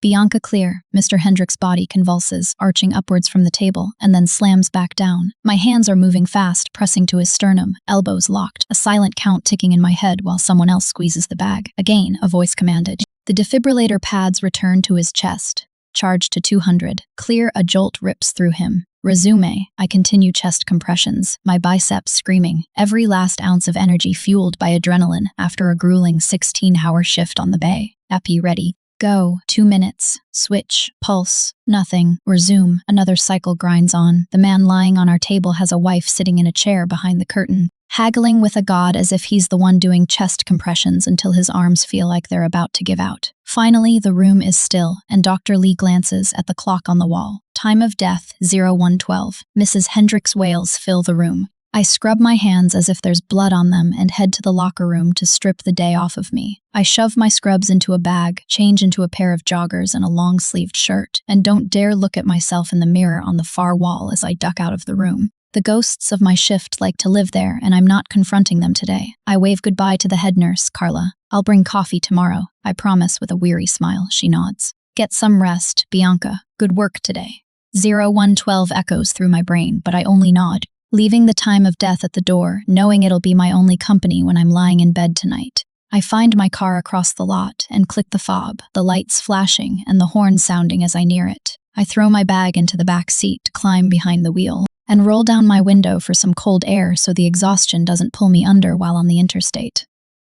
Bianca clear. Mr. Hendrick's body convulses, arching upwards from the table, and then slams back down. My hands are moving fast, pressing to his sternum, elbows locked, a silent count ticking in my head while someone else squeezes the bag. Again, a voice commanded. The defibrillator pads return to his chest. Charge to 200. Clear, a jolt rips through him. Resume. I continue chest compressions, my biceps screaming, every last ounce of energy fueled by adrenaline after a grueling 16-hour shift on the bay. Epi ready. Go. 2 minutes. Switch. Pulse. Nothing. Resume. Another cycle grinds on. The man lying on our table has a wife sitting in a chair behind the curtain, haggling with a god as if he's the one doing chest compressions until his arms feel like they're about to give out. Finally, the room is still, and Dr. Lee glances at the clock on the wall. Time of death, 0112. Mrs. Hendrick's wails fill the room. I scrub my hands as if there's blood on them and head to the locker room to strip the day off of me. I shove my scrubs into a bag, change into a pair of joggers and a long-sleeved shirt, and don't dare look at myself in the mirror on the far wall as I duck out of the room. The ghosts of my shift like to live there, and I'm not confronting them today. I wave goodbye to the head nurse, Carla. I'll bring coffee tomorrow, I promise with a weary smile. She nods. Get some rest, Bianca. Good work today. 0112 echoes through my brain, but I only nod, leaving the time of death at the door, knowing it'll be my only company when I'm lying in bed tonight. I find my car across the lot and click the fob, the lights flashing and the horn sounding as I near it. I throw my bag into the back seat, climb behind the wheel, and roll down my window for some cold air so the exhaustion doesn't pull me under while on the interstate.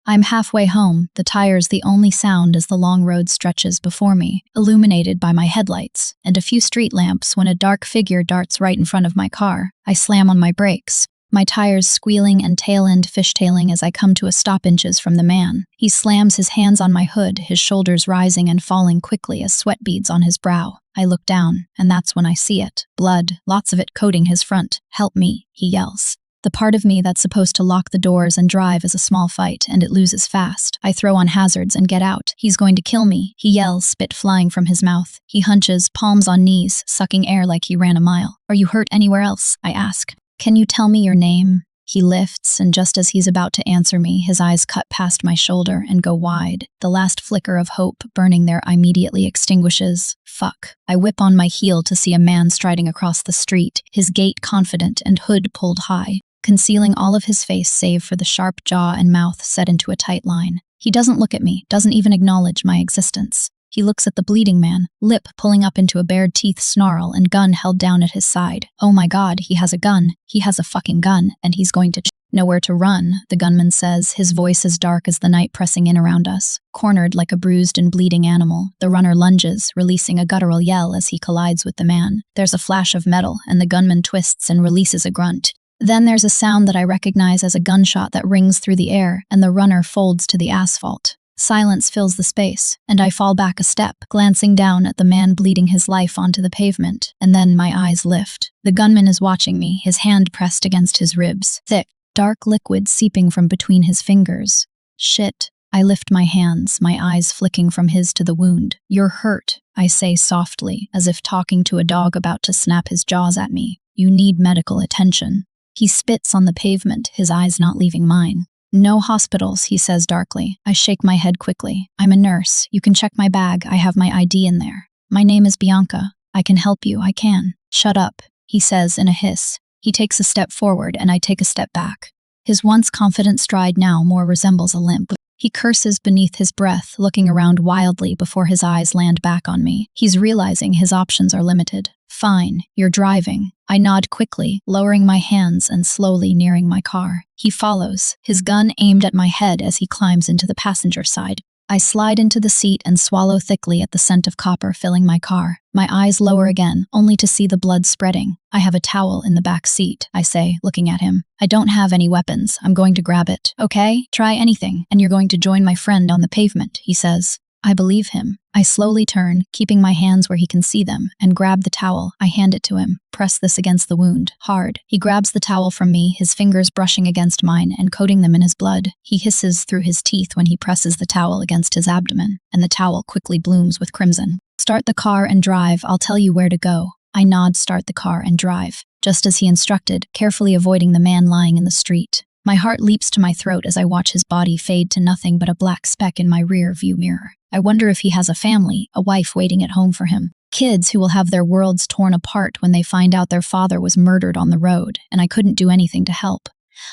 I'm halfway home, the tires the only sound as the long road stretches before me, illuminated by my headlights, and a few street lamps when a dark figure darts right in front of my car. I slam on my brakes, my tires squealing and tail-end fishtailing as I come to a stop inches from the man. He slams his hands on my hood, his shoulders rising and falling quickly as sweat beads on his brow. I look down, and that's when I see it. Blood, lots of it coating his front. Help me, he yells. The part of me that's supposed to lock the doors and drive is a small fight, and it loses fast. I throw on hazards and get out. He's going to kill me, he yells, spit flying from his mouth. He hunches, palms on knees, sucking air like he ran a mile. Are you hurt anywhere else? I ask. Can you tell me your name? He lifts, and just as he's about to answer me, his eyes cut past my shoulder and go wide. The last flicker of hope burning there immediately extinguishes. Fuck. I whip on my heel to see a man striding across the street, his gait confident and hood pulled high, concealing all of his face save for the sharp jaw and mouth set into a tight line. He doesn't look at me, doesn't even acknowledge my existence. He looks at the bleeding man, lip pulling up into a bared teeth snarl and gun held down at his side. Oh my god, he has a gun. He has a fucking gun, and he's going to nowhere to run, the gunman says, his voice as dark as the night pressing in around us. Cornered like a bruised and bleeding animal, the runner lunges, releasing a guttural yell as he collides with the man. There's a flash of metal, and the gunman twists and releases a grunt. Then there's a sound that I recognize as a gunshot that rings through the air, and the runner folds to the asphalt. Silence fills the space, and I fall back a step, glancing down at the man bleeding his life onto the pavement, and then my eyes lift. The gunman is watching me, his hand pressed against his ribs, thick, dark liquid seeping from between his fingers. Shit. I lift my hands, my eyes flicking from his to the wound. You're hurt, I say softly, as if talking to a dog about to snap his jaws at me. You need medical attention. He spits on the pavement, his eyes not leaving mine. No hospitals, he says darkly. I shake my head quickly. I'm a nurse. You can check my bag. I have my ID in there. My name is Bianca. I can help you. I can. Shut up, he says in a hiss. He takes a step forward and I take a step back. His once confident stride now more resembles a limp. He curses beneath his breath, looking around wildly before his eyes land back on me. He's realizing his options are limited. Fine, you're driving. I nod quickly, lowering my hands and slowly nearing my car. He follows, his gun aimed at my head as he climbs into the passenger side. I slide into the seat and swallow thickly at the scent of copper filling my car. My eyes lower again, only to see the blood spreading. I have a towel in the back seat, I say, looking at him. I don't have any weapons. I'm going to grab it. Okay? Try anything, and you're going to join my friend on the pavement, he says. I believe him. I slowly turn, keeping my hands where he can see them, and grab the towel. I hand it to him. Press this against the wound. Hard. He grabs the towel from me, his fingers brushing against mine and coating them in his blood. He hisses through his teeth when he presses the towel against his abdomen, and the towel quickly blooms with crimson. Start the car and drive. I'll tell you where to go. I nod, start the car and drive, just as he instructed, carefully avoiding the man lying in the street. My heart leaps to my throat as I watch his body fade to nothing but a black speck in my rear view mirror. I wonder if he has a family, a wife waiting at home for him. Kids who will have their worlds torn apart when they find out their father was murdered on the road, and I couldn't do anything to help.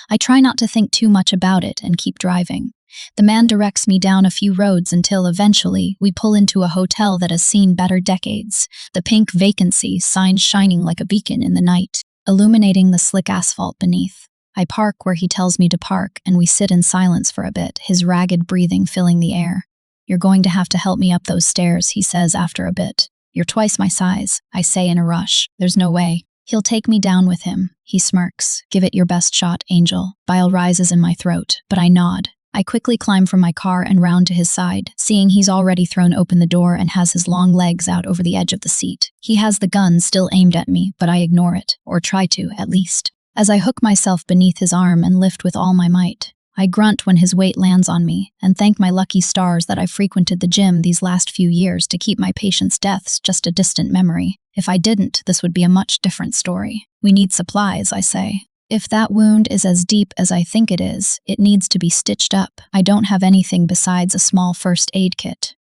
I try not to think too much about it and keep driving. The man directs me down a few roads until eventually we pull into a hotel that has seen better decades, the pink vacancy sign shining like a beacon in the night, illuminating the slick asphalt beneath. I park where he tells me to park, and we sit in silence for a bit, his ragged breathing filling the air. "You're going to have to help me up those stairs," he says after a bit. "You're twice my size," I say in a rush. "There's no way." "He'll take me down with him," he smirks. "Give it your best shot, Angel." Bile rises in my throat, but I nod. I quickly climb from my car and round to his side, seeing he's already thrown open the door and has his long legs out over the edge of the seat. He has the gun still aimed at me, but I ignore it, or try to, at least. As I hook myself beneath his arm and lift with all my might, I grunt when his weight lands on me, and thank my lucky stars that I frequented the gym these last few years to keep my patients' deaths just a distant memory. If I didn't, this would be a much different story. "We need supplies," I say. "If that wound is as deep as I think it needs to be stitched up. I don't have anything besides a small first aid kit."